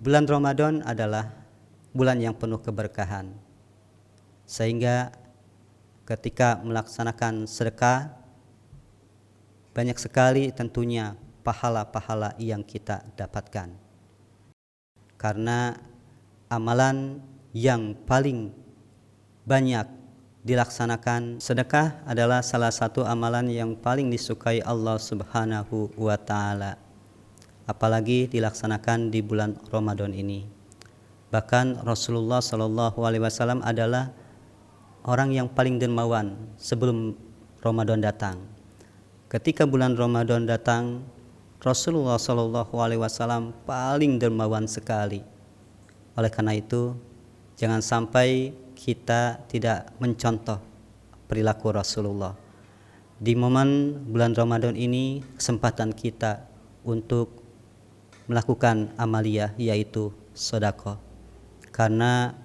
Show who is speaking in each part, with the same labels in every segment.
Speaker 1: Bulan Ramadan adalah bulan yang penuh keberkahan, sehingga ketika melaksanakan sedekah banyak sekali tentunya pahala-pahala yang kita dapatkan. Karena amalan yang paling banyak dilaksanakan, sedekah adalah salah satu amalan yang paling disukai Allah Subhanahu wa Ta'ala, apalagi dilaksanakan di bulan Ramadan ini. Bahkan Rasulullah SAW adalah orang yang paling dermawan sebelum Ramadan datang. Ketika bulan Ramadan datang, Rasulullah SAW paling dermawan sekali. Oleh karena itu, jangan sampai kita tidak mencontoh perilaku Rasulullah. Di momen bulan Ramadan ini, kesempatan kita untuk melakukan amaliyah, yaitu sedekah. Karena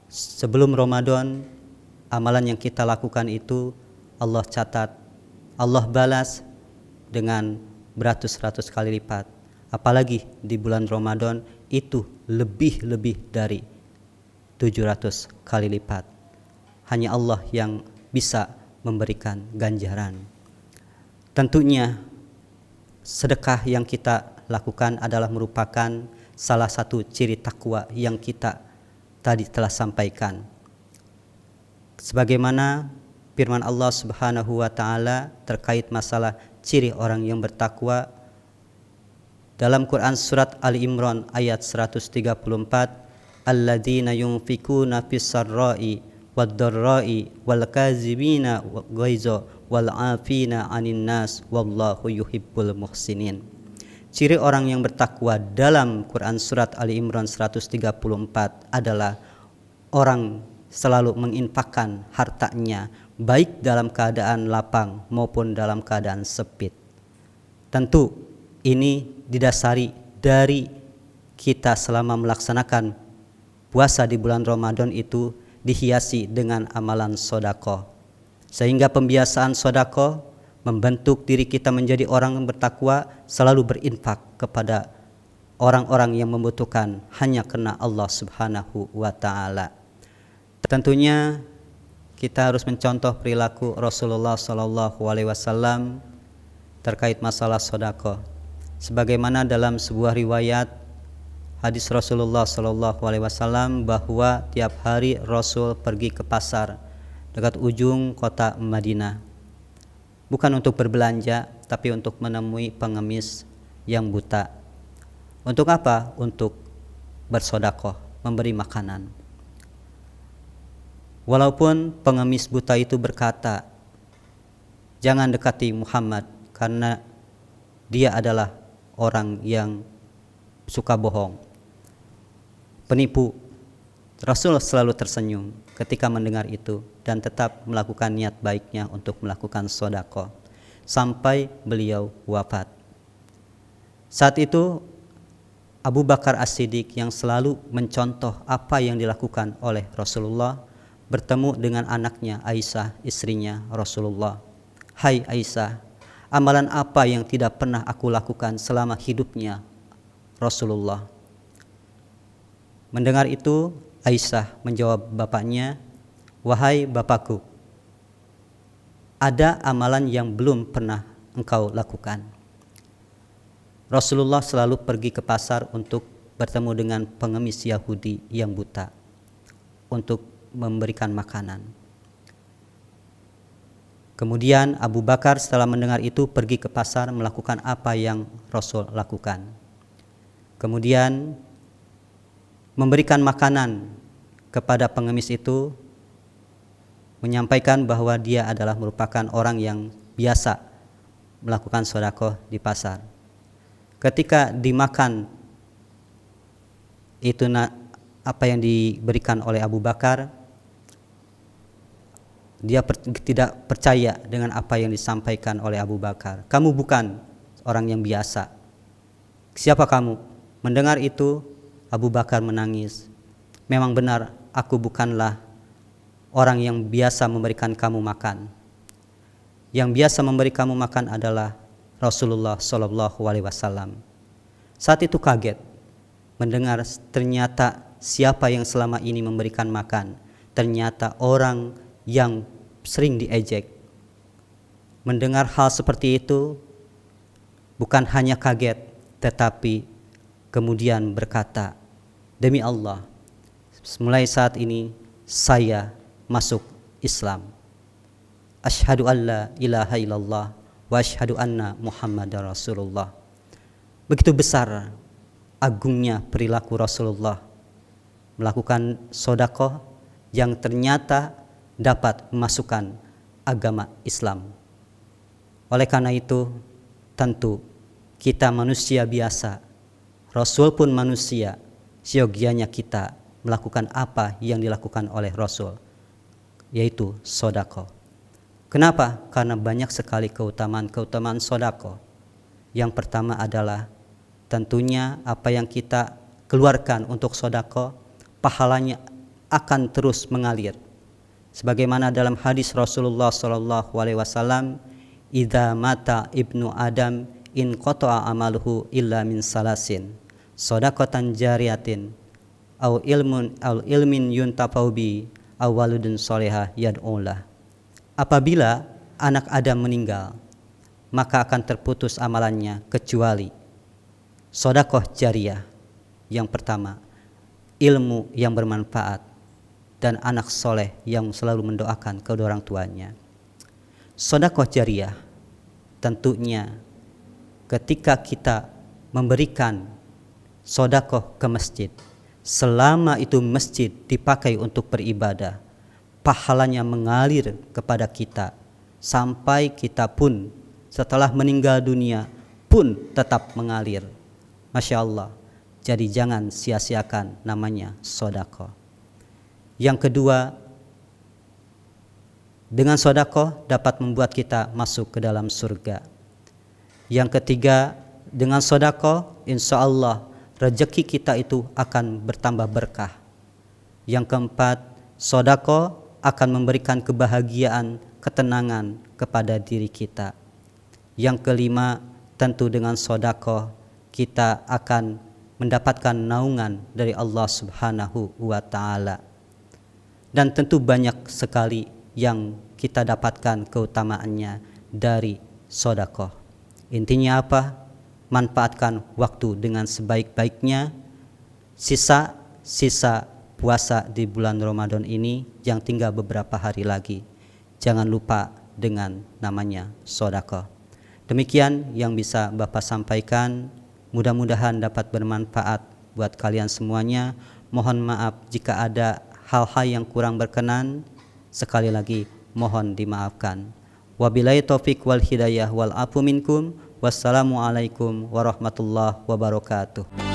Speaker 1: sebelum Ramadan, amalan yang kita lakukan itu Allah catat, Allah balas dengan beratus-ratus kali lipat. Apalagi di bulan Ramadan itu lebih dari 700 kali lipat. Hanya Allah yang bisa memberikan ganjaran. Tentunya sedekah yang kita lakukan adalah merupakan salah satu ciri takwa yang kita tadi telah sampaikan. Sebagaimana firman Allah Subhanahu wa Ta'ala terkait masalah ciri orang yang bertakwa dalam Quran surat Ali Imran ayat 134, alladzina yunfikuna fis sarra'i wad dharra'i wal kazimina ghaiza wal 'afina 'anil nas wallahu yuhibbul muhsinin. Ciri orang yang bertakwa dalam Quran surat Ali Imran 134 adalah orang selalu menginfakkan hartanya baik dalam keadaan lapang maupun dalam keadaan sempit. Tentu ini didasari dari kita selama melaksanakan puasa di bulan Ramadan itu dihiasi dengan amalan sedekah. Sehingga pembiasaan sedekah membentuk diri kita menjadi orang yang bertakwa, selalu berinfak kepada orang-orang yang membutuhkan hanya karena Allah Subhanahu wa Ta'ala. Tentunya kita harus mencontoh perilaku Rasulullah SAW terkait masalah sedekah. Sebagaimana dalam sebuah riwayat hadis Rasulullah SAW bahwa tiap hari Rasul pergi ke pasar dekat ujung kota Madinah, bukan untuk berbelanja, tapi untuk menemui pengemis yang buta. Untuk apa? Untuk bersedekah, memberi makanan. Walaupun pengemis buta itu berkata, jangan dekati Muhammad karena dia adalah orang yang suka bohong, penipu. Rasul selalu tersenyum ketika mendengar itu dan tetap melakukan niat baiknya untuk melakukan sedekah sampai beliau wafat. Saat itu Abu Bakar As-Siddiq yang selalu mencontoh apa yang dilakukan oleh Rasulullah bertemu dengan anaknya Aisyah, istrinya Rasulullah. Hai Aisyah, amalan apa yang tidak pernah aku lakukan selama hidupnya Rasulullah? Mendengar itu, Aisyah menjawab bapaknya, wahai bapakku, ada amalan yang belum pernah engkau lakukan. Rasulullah selalu pergi ke pasar untuk bertemu dengan pengemis Yahudi yang buta untuk memberikan makanan. Kemudian Abu Bakar setelah mendengar itu pergi ke pasar melakukan apa yang Rasul lakukan. Kemudian memberikan makanan kepada pengemis itu, menyampaikan bahwa dia adalah merupakan orang yang biasa melakukan sedekah di pasar. Ketika dimakan itu apa yang diberikan oleh Abu Bakar, dia tidak percaya dengan apa yang disampaikan oleh Abu Bakar. Kamu bukan orang yang biasa. Siapa kamu? Mendengar itu, Abu Bakar menangis. Memang benar, aku bukanlah orang yang biasa memberikan kamu makan. Yang biasa memberi kamu makan adalah Rasulullah SAW. Saat itu kaget mendengar ternyata siapa yang selama ini memberikan makan, ternyata orang yang sering diejek. Mendengar hal seperti itu bukan hanya kaget, tetapi kemudian berkata, demi Allah, mulai saat ini saya masuk Islam. Asyhadu an la ilaha illallah wa asyhadu anna Muhammadar Rasulullah. Begitu besar agungnya perilaku Rasulullah melakukan sedekah yang ternyata dapat memasukkan agama Islam. Oleh karena itu, tentu kita manusia biasa, Rasul pun manusia, seyogianya kita melakukan apa yang dilakukan oleh Rasul, yaitu sedekah. Kenapa? Karena banyak sekali keutamaan sedekah. Yang pertama adalah tentunya apa yang kita keluarkan untuk sedekah, pahalanya akan terus mengalir. Sebagaimana dalam hadis Rasulullah SAW, "Idza mata ibnu Adam in qata'a amaluhu illa min salasin, shadaqatan jariyatin, aw ilmin yuntafa'u bi, aw waludun sholihah yad'ulah." Apabila anak Adam meninggal, maka akan terputus amalannya kecuali sedekah jariyah. Yang pertama, ilmu yang bermanfaat, dan anak soleh yang selalu mendoakan kedua orang tuanya. Sedekah jariyah tentunya ketika kita memberikan sedekah ke masjid, selama itu masjid dipakai untuk beribadah, pahalanya mengalir kepada kita sampai kita pun setelah meninggal dunia pun tetap mengalir. Masya Allah. Jadi jangan sia-siakan namanya sedekah. Yang kedua, dengan sedekah dapat membuat kita masuk ke dalam surga. Yang ketiga, dengan sedekah insya Allah rezeki kita itu akan bertambah berkah. Yang keempat, sedekah akan memberikan kebahagiaan, ketenangan kepada diri kita. Yang kelima, tentu dengan sedekah kita akan mendapatkan naungan dari Allah Subhanahu wa Ta'ala. Dan tentu banyak sekali yang kita dapatkan keutamaannya dari sedekah. Intinya apa? Manfaatkan waktu dengan sebaik-baiknya. Sisa puasa di bulan Ramadan ini yang tinggal beberapa hari lagi, jangan lupa dengan namanya sedekah. Demikian yang bisa Bapak sampaikan, mudah-mudahan dapat bermanfaat buat kalian semuanya. Mohon maaf jika ada hal-hal yang kurang berkenan, sekali lagi mohon dimaafkan. Wabillahi taufik wal hidayah wal afu minkum. Wassalamualaikum warahmatullahi wabarakatuh.